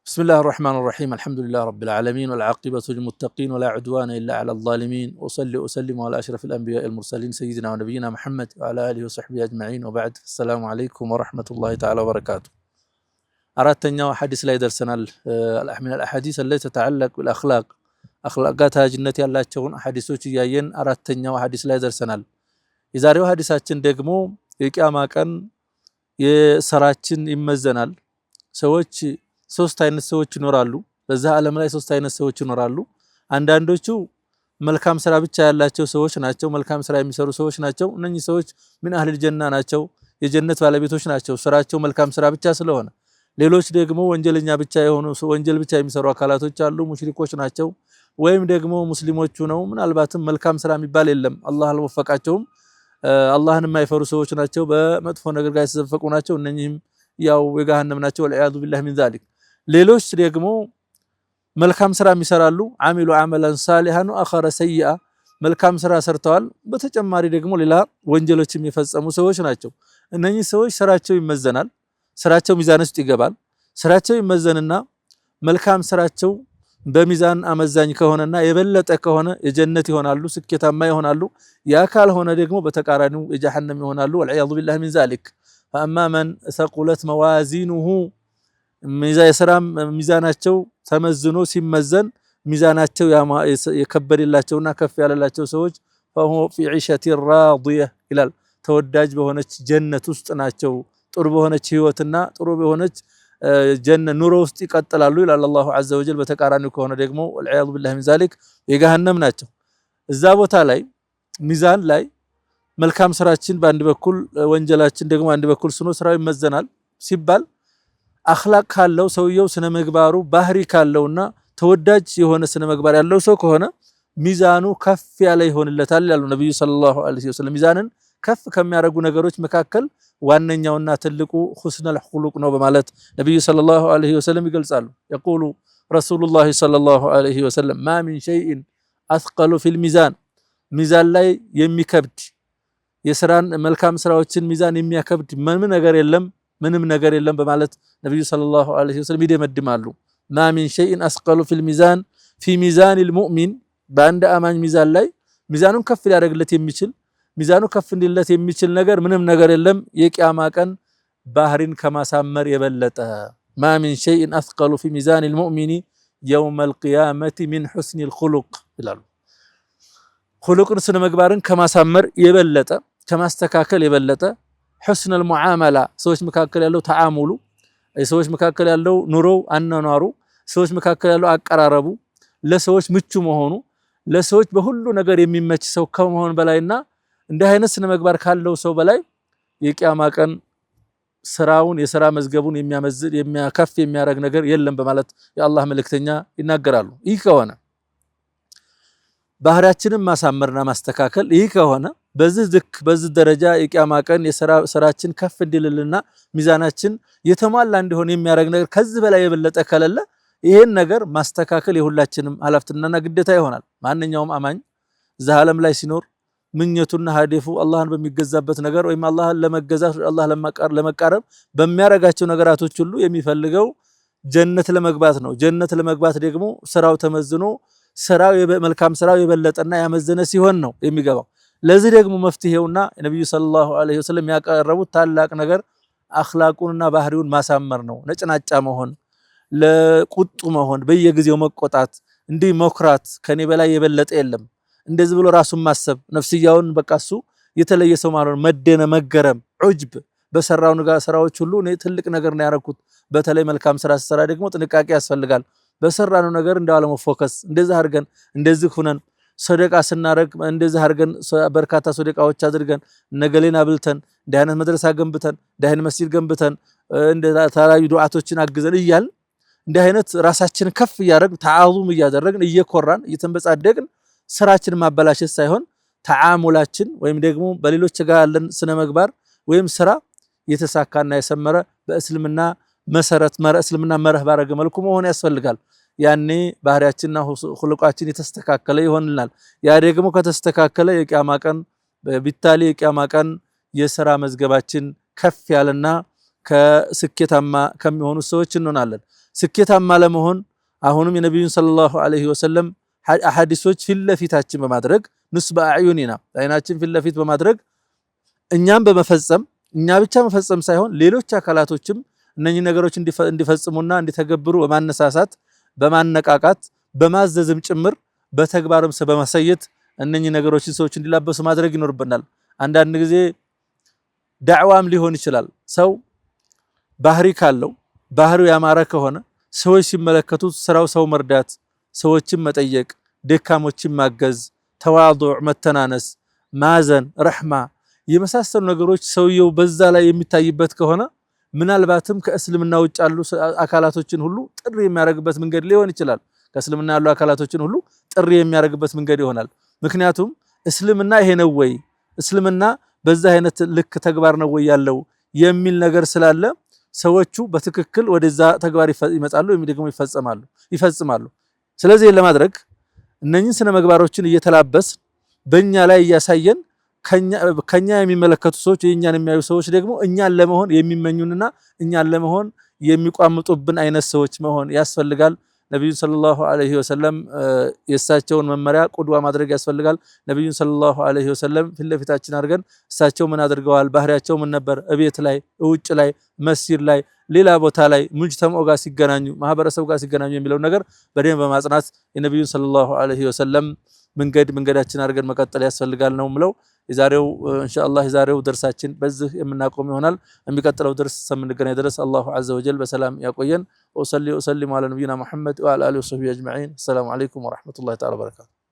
بسم الله الرحمن الرحيم الحمد لله رب العالمين والعاقبة للمتقين ولا عدوان إلا على الظالمين وصلي وسلم على أشرف الأنبياء المرسلين سيدنا ونبينا محمد وعلى آله وصحبه أجمعين وبعد السلام عليكم ورحمة الله تعالى وبركاته. أردت أن حديث لا يدرسنا من الأحاديث التي تتعلق بالأخلاق أخلاقاتها جنة الله تكون أحاديث جايين أردت أن حديث لا يدرسنا إذا رأوا حديثات دقمو يكاما كان يسراتين يمزنال سوتش ሶስት አይነት ሰዎች ይኖራሉ። በዛ ዓለም ላይ ሶስት አይነት ሰዎች ይኖራሉ። አንዳንዶቹ መልካም ስራ ብቻ ያላቸው ሰዎች ናቸው። መልካም ስራ የሚሰሩ ሰዎች ናቸው። እነኚህ ሰዎች ምን አህል ጀና ናቸው፣ የጀነት ባለቤቶች ናቸው፣ ስራቸው መልካም ስራ ብቻ ስለሆነ። ሌሎች ደግሞ ወንጀለኛ ብቻ የሆኑ ወንጀል ብቻ የሚሰሩ አካላቶች አሉ፣ ሙሽሪኮች ናቸው። ወይም ደግሞ ሙስሊሞቹ ነው፣ ምናልባትም መልካም ስራ የሚባል የለም፣ አላህ አልወፈቃቸውም፣ አላህን የማይፈሩ ሰዎች ናቸው፣ በመጥፎ ነገር ጋር የተዘፈቁ ናቸው። እነኚህም ያው የገሃነም ናቸው። ወልዒያዙ ቢላህ ሚን ዛሊክ። ሌሎች ደግሞ መልካም ስራ ይሰራሉ። አሚሉ አመላን ሳሊሃን ወአኸረ ሰይአ፣ መልካም ስራ ሰርተዋል፣ በተጨማሪ ደግሞ ሌላ ወንጀሎች የሚፈጸሙ ሰዎች ናቸው። እነኚህ ሰዎች ስራቸው ይመዘናል፣ ስራቸው ሚዛን ውስጥ ይገባል። ስራቸው ይመዘንና መልካም ስራቸው በሚዛን አመዛኝ ከሆነና የበለጠ ከሆነ የጀነት ይሆናሉ፣ ስኬታማ ይሆናሉ። ያ ካልሆነ ደግሞ በተቃራኒው የጀሃነም ይሆናሉ። ወልዒያዙ ቢላህ ሚን ዛሊክ። ፈአማ መን ሰቁለት መዋዚኑሁ፣ የስራ ሚዛናቸው ተመዝኖ ሲመዘን ሚዛናቸው የከበደላቸውና ከፍ ያለላቸው ሰዎች فهو في عيشة راضية ይላል። ተወዳጅ በሆነች ጀነት ውስጥ ናቸው። ጥሩ በሆነች ህይወትና ጥሩ በሆነች ጀነት ኑሮ ውስጥ ይቀጥላሉ ይላል አላሁ ዐዘ ወጀል። በተቃራኒው ከሆነ ደግሞ ወልዒያዙ ቢላህ ሚን ዛሊክ የገሃነም ናቸው። እዛ ቦታ ላይ ሚዛን ላይ መልካም ስራችን በአንድ በኩል ወንጀላችን ደግሞ አንድ በኩል ስኖ ስራው ይመዘናል ሲባል አኽላቅ ካለው ሰውየው ስነ ምግባሩ ባህሪ ካለውና ተወዳጅ የሆነ ስነ ምግባር ያለው ሰው ከሆነ ሚዛኑ ከፍ ያለ ይሆንለታል ይላሉ ነብዩ ሰለላሁ ዐለይሂ ወሰለም። ሚዛንን ከፍ ከሚያደርጉ ነገሮች መካከል ዋነኛውና ትልቁ ሁስነል ኹሉቅ ነው በማለት ነብዩ ሰለላሁ ዐለይሂ ወሰለም ይገልጻሉ። يقول رسول الله صلى الله عليه وسلم ما من شيء اثقل في الميزان، ሚዛን ላይ የሚከብድ የስራን መልካም ስራዎችን ሚዛን የሚያከብድ ምንም ነገር የለም በማለት ነብዩ ሰለላሁ ዐለይሂ ወሰለም ይደመድማሉ። ማ ሚን ሸይኢን አስቀሉ ፊል ሚዛን ፊ ሚዛኒል ሙእሚን፣ በአንድ አማኝ ሚዛን ላይ ሚዛኑን ከፍ ሊያደርግለት የሚችል ሚዛኑ ከፍ እንዲለት የሚችል ነገር ምንም ነገር የለም የቂያማ ቀን ባህሪን ከማሳመር የበለጠ። ማ ሚን ሸይኢን አስቀሉ ፊ ሚዛኒል ሙእሚኒ የውመል ቂያመቲ ሚን ሑስኒል ኹሉቅ ይላሉ። ኹሉቅን ስነ ምግባርን ከማሳመር የበለጠ ከማስተካከል የበለጠ ሑስነል ሙዓመላ፣ ሰዎች መካከል ያለው ተዓሙሉ፣ ሰዎች መካከል ያለው ኑሮው አኗኗሩ፣ ሰዎች መካከል ያለው አቀራረቡ፣ ለሰዎች ምቹ መሆኑ፣ ለሰዎች በሁሉ ነገር የሚመች ሰው ከመሆን በላይና እንዲህ አይነት ስነ ምግባር ካለው ሰው በላይ የቂያማ ቀን ስራውን የሥራ መዝገቡን የሚያመዝል የሚያከፍ የሚያረግ ነገር የለም በማለት የአላህ መልእክተኛ ይናገራሉ። ይህ ከሆነ ባህሪያችንን ማሳመርና ማስተካከል፣ ይህ ከሆነ በዚህ ደረጃ የቂያማ ቀን ስራችን ከፍ እንዲልልና ሚዛናችን የተሟላ እንዲሆን የሚያደርግ ነገር ከዚህ በላይ የበለጠ ከሌለ ይሄን ነገር ማስተካከል የሁላችንም ኃላፊነትና ግዴታ ይሆናል። ማንኛውም አማኝ እዛ ዓለም ላይ ሲኖር ምኞቱና ሀዲፉ አላህን በሚገዛበት ነገር ወይም አላህን ለመገዛት አላህ ለመቃረብ በሚያረጋቸው ነገራቶች ሁሉ የሚፈልገው ጀነት ለመግባት ነው። ጀነት ለመግባት ደግሞ ስራው ተመዝኖ መልካም ስራው የበለጠና ያመዘነ ሲሆን ነው የሚገባው። ለዚህ ደግሞ መፍትሄውና ነብዩ ሰለላሁ ዐለይሂ ወሰለም ያቀረቡት ታላቅ ነገር አኽላቁንና ባህሪውን ማሳመር ነው። ነጭናጫ መሆን፣ ለቁጡ መሆን፣ በየጊዜው መቆጣት፣ እንዲህ መኩራት፣ ከኔ በላይ የበለጠ የለም እንደዚህ ብሎ ራሱን ማሰብ፣ ነፍስያውን በቃሱ የተለየ ሰው ማለት መደነ መገረም፣ ዑጅብ በሰራው ስራዎች ሁሉ እኔ ትልቅ ነገር ነው ያረኩት። በተለይ መልካም ስራ ሲሰራ ደግሞ ጥንቃቄ ያስፈልጋል። በሰራነው ነገር እንዳለ መፎከስ፣ እንደዚህ አድርገን እንደዚህ ሁነን ሰደቃ ስናረግ እንደዚህ አድርገን በርካታ ሰደቃዎች አድርገን ነገሌና ብልተን እንዲህ አይነት መድረሳ ገንብተን እንዲህ አይነት መስጂድ ገንብተን ተለያዩ ዱዓቶችን አግዘን እያል እንዲህ አይነት ራሳችን ከፍ እያደረግን ተዓዙም እያደረግን እየኮራን እየተንበጻደቅን ስራችን ማበላሸት ሳይሆን ተዓሙላችን ወይም ደግሞ በሌሎች ጋር ያለን ስነ ምግባር ወይም ስራ የተሳካና የሰመረ በእስልምና መሰረት እስልምና መርህ ባረገ መልኩ መሆን ያስፈልጋል። ያኔ ባህሪያችንና ኹሉቃችን የተስተካከለ ይሆንልናል። ያ ደግሞ ከተስተካከለ የቂያማ ቀን ቢታሊ የቂያማ ቀን የሥራ መዝገባችን ከፍ ያለና ከስኬታማ ከሚሆኑ ሰዎች እንሆናለን። ስኬታማ ለመሆን አሁንም የነብዩን ሰለላሁ ዐለይሂ ወሰለም አሐዲሶች ፊት ለፊታችን በማድረግ ንስበ አዕዩኒና አይናችን ፊት ለፊት በማድረግ እኛም በመፈጸም እኛ ብቻ መፈጸም ሳይሆን ሌሎች አካላቶችም እነኚህ ነገሮች እንዲፈጽሙና እንዲተገብሩ በማነሳሳት በማነቃቃት በማዘዝም ጭምር በተግባርም በማሳየት እነኚህ ነገሮችን ሰዎች እንዲላበሱ ማድረግ ይኖርብናል። አንዳንድ ጊዜ ዳዕዋም ሊሆን ይችላል። ሰው ባህሪ ካለው ባህሪው ያማረ ከሆነ ሰዎች ሲመለከቱት ስራው ሰው መርዳት፣ ሰዎችን መጠየቅ፣ ደካሞችን ማገዝ፣ ተዋዱዕ፣ መተናነስ፣ ማዘን፣ ረሕማ የመሳሰሉ ነገሮች ሰውየው በዛ ላይ የሚታይበት ከሆነ ምናልባትም ከእስልምና ውጭ ያሉ አካላቶችን ሁሉ ጥሪ የሚያደርግበት መንገድ ሊሆን ይችላል። ከእስልምና ያሉ አካላቶችን ሁሉ ጥሪ የሚያደርግበት መንገድ ይሆናል። ምክንያቱም እስልምና ይሄ ነው ወይ እስልምና በዛ አይነት ልክ ተግባር ነው ወይ ያለው የሚል ነገር ስላለ ሰዎቹ በትክክል ወደዛ ተግባር ይመጣሉ ወይም ደግሞ ይፈጽማሉ። ስለዚህ ለማድረግ እነኚህን ስነ ምግባሮችን እየተላበስ በእኛ ላይ እያሳየን ከኛ የሚመለከቱ ሰዎች የኛን የሚያዩ ሰዎች ደግሞ እኛን ለመሆን የሚመኙንና እኛን ለመሆን የሚቋምጡብን አይነት ሰዎች መሆን ያስፈልጋል። ነብዩን ሰለላሁ ዐለይሂ ወሰለም የእሳቸውን መመሪያ ቁድዋ ማድረግ ያስፈልጋል። ነብዩን ሰለላሁ ዐለይሂ ወሰለም ፊት ለፊታችን አድርገን እሳቸው ምን አድርገዋል፣ ባህሪያቸው ምን ነበር፣ እቤት ላይ፣ ውጭ ላይ፣ መስጂድ ላይ፣ ሌላ ቦታ ላይ ሙጅተማው ጋር ሲገናኙ፣ ማህበረሰቡ ጋር ሲገናኙ የሚለው ነገር በደንብ በማጽናት የነብዩን ሰለላሁ ዐለይሂ ወሰለም መንገዳችን አድርገን መቀጠል ያስፈልጋል ነው ምለው። የዛሬው ኢንሻአላህ የዛሬው ደርሳችን በዚህ የምናቆም ይሆናል። የሚቀጥለው ደርስ እስከምንገናኝ ድረስ አላሁ ዐዘ ወጀል በሰላም ያቆየን። ወሰሊ ወሰሊሙ ዐላ ነቢይና ሙሐመድ ወዐላ አሊሂ ወሰህቢሂ አጅመዒን። ሰላም አለይኩም ወራህመቱላሂ ተዓላ ወበረካቱ።